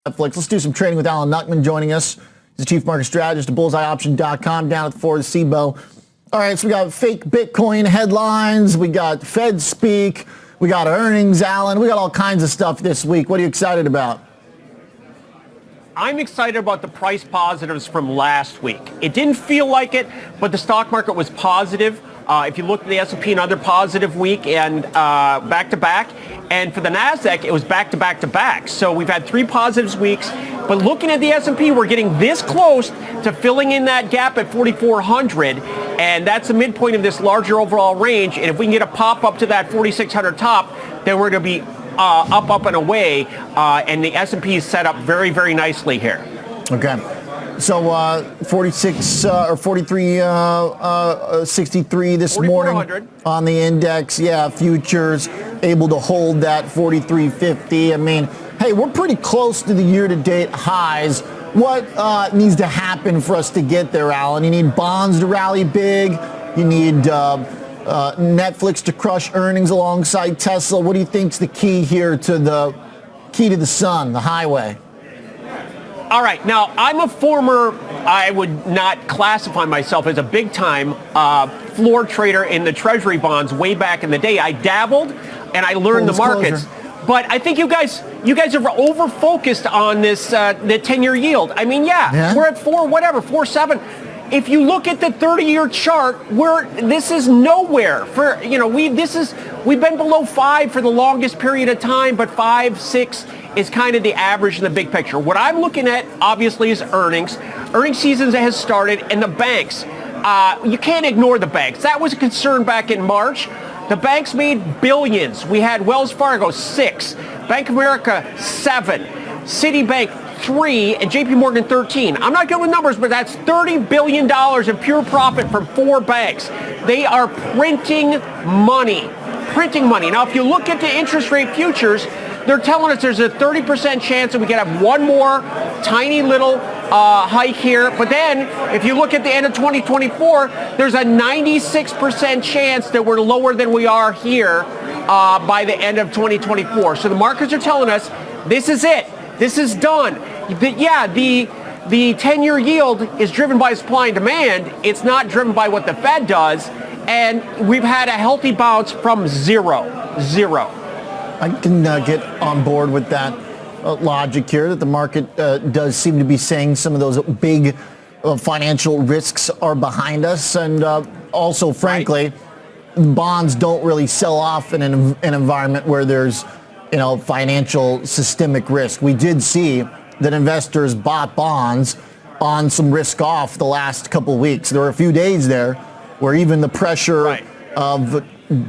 Netflix. Let's do some trading with Alan Nuckman joining us. He's the chief market strategist at bullseyeoption.com down at the Ford Cbo. All right, so we got fake Bitcoin headlines. We got Fed speak. We got earnings, Alan. We got all kinds of stuff this week. What are you excited about? I'm excited about the price positives from last week. It didn't feel like it, but the stock market was positive. If you look at the S&P, another positive week and back-to-back. And for the NASDAQ, it was back-to-back-to-back. So we've had 3 positive weeks. But looking at the S&P, we're getting this close to filling in that gap at 4,400. And that's the midpoint of this larger overall range. And if we can get a pop up to that 4,600 top, then we're going to be up and away. And the S&P is set up very, very nicely here. Okay. So 46 or 43.63 this morning on the index. Yeah, futures able to hold that 43.50. I mean, hey, we're pretty close to the year-to-date highs. What needs to happen for us to get there, Alan? You need bonds to rally big. You need Netflix to crush earnings alongside Tesla. What do you think's the key here to the sun, the highway? All right. Now, I'm a former, I would not classify myself as a big-time floor trader in the treasury bonds way back in the day. I dabbled, and I learned the markets. But I think you guys are over-focused on this, the 10-year yield. I mean, yeah, we're at 4.7. If you look at the 30-year chart, this is nowhere. We've been below 5 for the longest period of time, but 5, 6 is kind of the average in the big picture. What I'm looking at, obviously, is earnings. Earnings season has started, and the banks. You can't ignore the banks. That was a concern back in March. The banks made billions. We had Wells Fargo, 6. Bank of America, 7. Citibank, 3. And JP Morgan, 13. I'm not good with numbers, but that's $30 billion in pure profit from 4 banks. They are printing money. Now, if you look at the interest rate futures, they're telling us there's a 30% chance that we could have one more tiny little hike here. But then, if you look at the end of 2024, there's a 96% chance that we're lower than we are here by the end of 2024. So the markets are telling us this is it. This is done. The 10-year yield is driven by supply and demand. It's not driven by what the Fed does. And we've had a healthy bounce from zero. I can get on board with that logic here that the market does seem to be saying some of those big financial risks are behind us. And also, frankly, bonds don't really sell off in an environment where there's, financial systemic risk. We did see that investors bought bonds on some risk off the last couple of weeks. There were a few days there where even the pressure of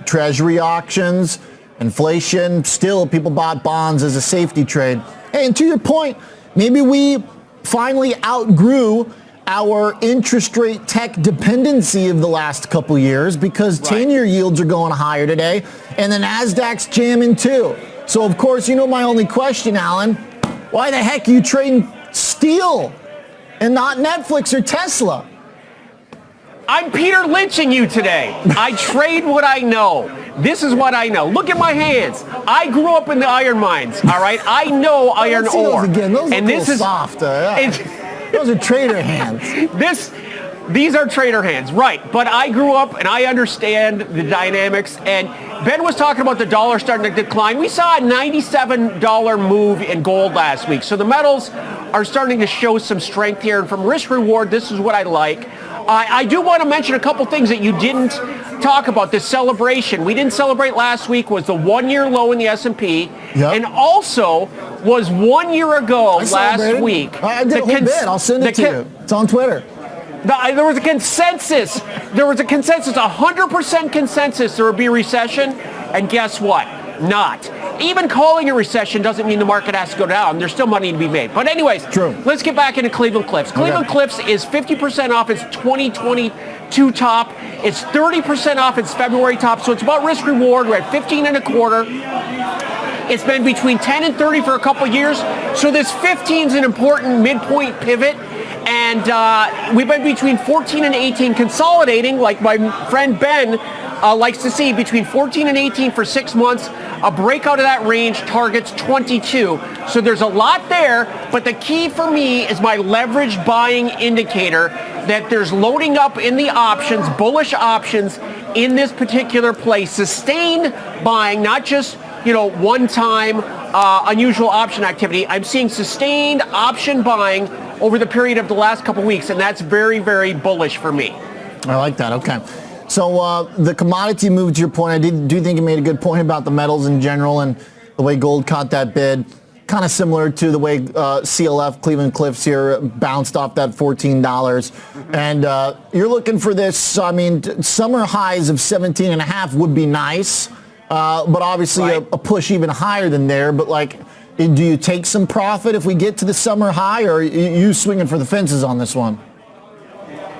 treasury auctions, inflation, still people bought bonds as a safety trade. Hey, and to your point, maybe we finally outgrew our interest rate tech dependency of the last couple years because 10-year yields are going higher today and the NASDAQ's jamming too. So, of course, my only question, Alan, why the heck are you trading steel and not Netflix or Tesla? I'm Peter Lynching you today. I trade what I know. This is what I know. Look at my hands. I grew up in the iron mines, all right? I know iron ore. Those again. Those and this is soft. Those are trader hands. These are trader hands, right. But I grew up and I understand the dynamics. And Ben was talking about the dollar starting to decline. We saw a $97 move in gold last week. So the metals are starting to show some strength here. And from risk reward, this is what I like. I do want to mention a couple things that you didn't talk about. This celebration we didn't celebrate last week was the 1-year low in the S&P, and also was 1 year ago last week. I did a whole bit. I'll send it to you. It's on Twitter. There was a consensus. 100% consensus there would be a recession, and guess what? Not. Even calling a recession doesn't mean the market has to go down. There's still money to be made. But anyways, let's get back into Cleveland Cliffs. Cleveland Cliffs is 50% off its 2022 top. It's 30% off its February top. So it's about risk reward. We're at 15.25. It's been between 10 and 30 for a couple of years. So this 15 is an important midpoint pivot. And we've been between 14 and 18 consolidating, like my friend Ben likes to see between 14 and 18 for 6 months. A breakout of that range targets 22. So there's a lot there, but the key for me is my leverage buying indicator that there's loading up in the options, bullish options in this particular play. Sustained buying, not just one-time unusual option activity. I'm seeing sustained option buying over the period of the last couple weeks, and that's very, very bullish for me. I like that. Okay. So the commodity move, to your point, I do think you made a good point about the metals in general and the way gold caught that bid. Kind of similar to the way CLF, Cleveland Cliffs here, bounced off that $14. And you're looking for this, I mean, summer highs of 17.5 would be nice, but obviously right. a push even higher than there. But like, do you take some profit if we get to the summer high, or are you swinging for the fences on this one?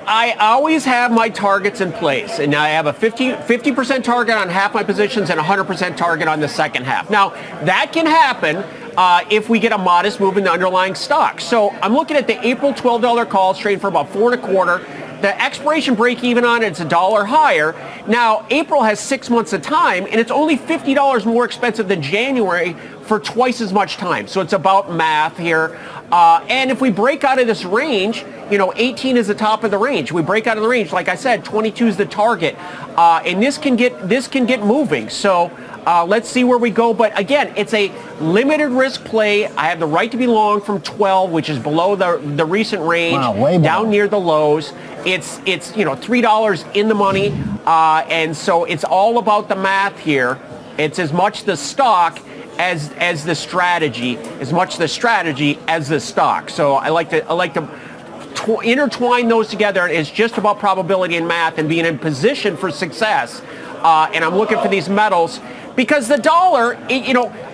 I always have my targets in place, and I have a 50% target on half my positions and 100% target on the second half. Now, that can happen if we get a modest move in the underlying stock. So I'm looking at the April $12 calls trading for about 4.25. The expiration break even on it's $1 higher. Now, April has 6 months of time, and it's only $50 more expensive than January for twice as much time. So it's about math here. And if we break out of this range, 18 is the top of the range. We break out of the range, like I said, 22 is the target, and this can get moving. So let's see where we go. But again, it's a limited risk play. I have the right to be long from 12, which is below the recent range, wow, way below. Down near the lows. It's $3 in the money, and so it's all about the math here. It's as much the stock as the strategy, as much the strategy as the stock. So I like to intertwine those together. It's just about probability and math and being in position for success. And I'm looking for these metals because the dollar,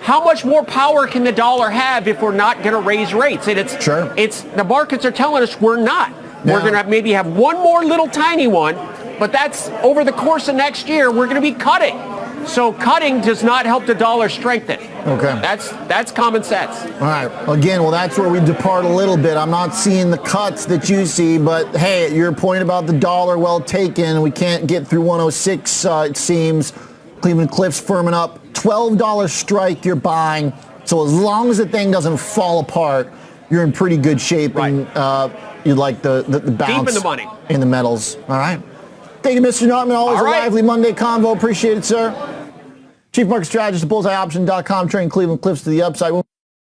how much more power can the dollar have if we're not going to raise rates? And it's the markets are telling us we're not. Yeah. We're going to maybe have one more little tiny one, but that's over the course of next year. We're going to be cutting. So cutting does not help the dollar strengthen. Okay. That's common sense. All right. Again, well, that's where we depart a little bit. I'm not seeing the cuts that you see, but hey, your point about the dollar, well taken. We can't get through 106, it seems. Cleveland Cliffs firming up. $12 strike you're buying. So as long as the thing doesn't fall apart, you're in pretty good shape. Right. And you'd like the bounce Deep in the money. in the metals. All right. Thank you, Mr. Nartman. Always All right. a lively Monday convo. Appreciate it, sir. Chief Market Strategist at BullseyeOption.com, trading Cleveland Cliffs to the upside.